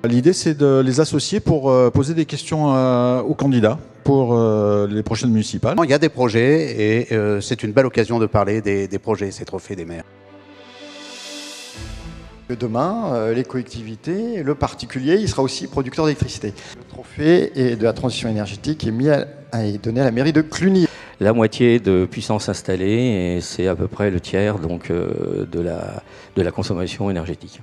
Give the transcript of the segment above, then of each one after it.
L'idée, c'est de les associer pour poser des questions aux candidats pour les prochaines municipales. Il y a des projets et c'est une belle occasion de parler des projets, ces trophées des maires. Demain, les collectivités, le particulier, il sera aussi producteur d'électricité. Le trophée de la transition énergétique est donné à la mairie de Cluny. La moitié de puissance installée et c'est à peu près le tiers donc, de la consommation énergétique.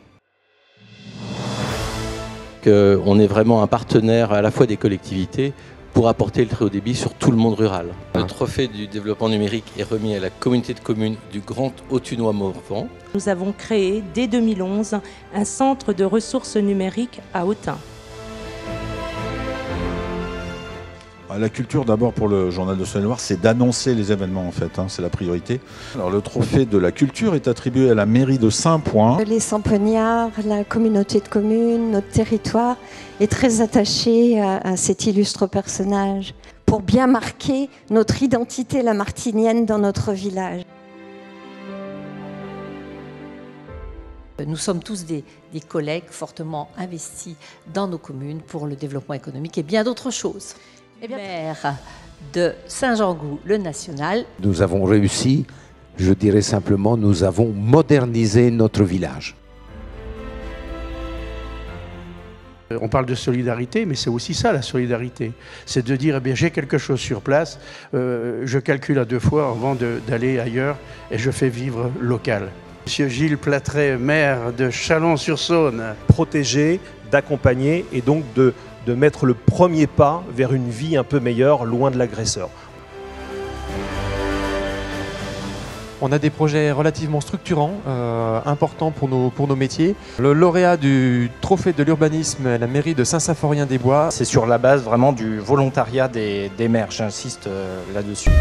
On est vraiment un partenaire à la fois des collectivités pour apporter le très haut débit sur tout le monde rural. Le trophée du développement numérique est remis à la communauté de communes du Grand Autunois-Morvan. Nous avons créé dès 2011 un centre de ressources numériques à Autun. La culture, d'abord pour le Journal de Saône-et-Loire, c'est d'annoncer les événements en fait, c'est la priorité. Alors le trophée de la culture est attribué à la mairie de Saint-Point. Les Sampognards, la communauté de communes, notre territoire est très attaché à cet illustre personnage pour bien marquer notre identité lamartinienne dans notre village. Nous sommes tous des collègues fortement investis dans nos communes pour le développement économique et bien d'autres choses. Maire de Saint-Jean-Gou, le national. Nous avons réussi, je dirais simplement, nous avons modernisé notre village. On parle de solidarité, mais c'est aussi ça la solidarité. C'est de dire, eh bien, j'ai quelque chose sur place, je calcule à 2 fois avant d'aller ailleurs et je fais vivre local. Monsieur Gilles Platret, maire de Chalon-sur-Saône. Protéger, d'accompagner et donc de mettre le premier pas vers une vie un peu meilleure, loin de l'agresseur. On a des projets relativement structurants, importants pour nos métiers. Le lauréat du trophée de l'urbanisme à la mairie de Saint-Symphorien-des-Bois. C'est sur la base vraiment du volontariat des maires, j'insiste là-dessus.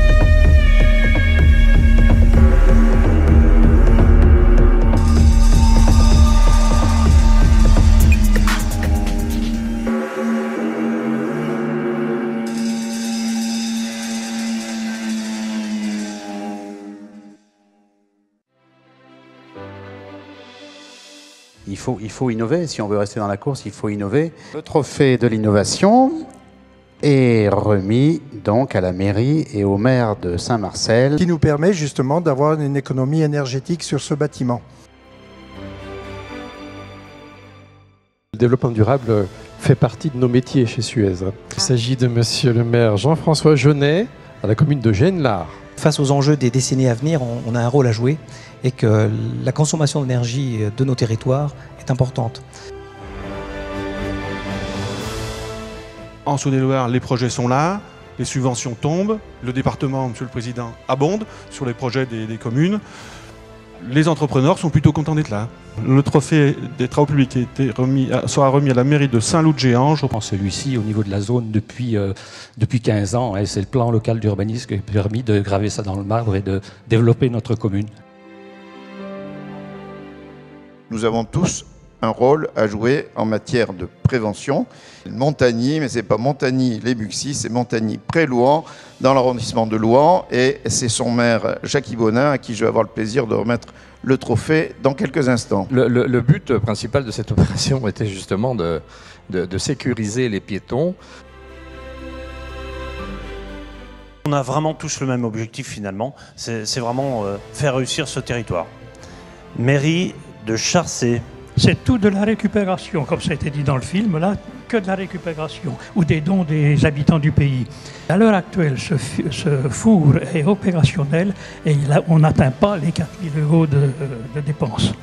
Il faut innover, si on veut rester dans la course, il faut innover. Le trophée de l'innovation est remis donc à la mairie et au maire de Saint-Marcel. Qui nous permet justement d'avoir une économie énergétique sur ce bâtiment. Le développement durable fait partie de nos métiers chez Suez. Il s'agit de monsieur le maire Jean-François Jeunet, à la commune de Genlard. Face aux enjeux des décennies à venir, on a un rôle à jouer et que la consommation d'énergie de nos territoires est importante. En Saône-et-Loire, les projets sont là, les subventions tombent, le département, monsieur le président, abonde sur les projets des communes. Les entrepreneurs sont plutôt contents d'être là. Le trophée des travaux publics sera remis à la mairie de Saint-Loup-de-Géant. Celui-ci, au niveau de la zone, depuis 15 ans, c'est le plan local d'urbanisme qui a permis de graver ça dans le marbre et de développer notre commune. Nous avons tous un rôle à jouer en matière de prévention. Montagny, mais ce n'est pas Montagny-les-Buxy, c'est Montagny-près-Louhans, dans l'arrondissement de Louhans. Et c'est son maire, Jacques Bonin, à qui je vais avoir le plaisir de remettre le trophée dans quelques instants. Le but principal de cette opération était justement de sécuriser les piétons. On a vraiment tous le même objectif finalement, c'est vraiment faire réussir ce territoire. Mairie de Charcé. C'est tout de la récupération, comme ça a été dit dans le film, là, que de la récupération, ou des dons des habitants du pays. À l'heure actuelle, ce four est opérationnel et on n'atteint pas les 4 000 € de dépenses.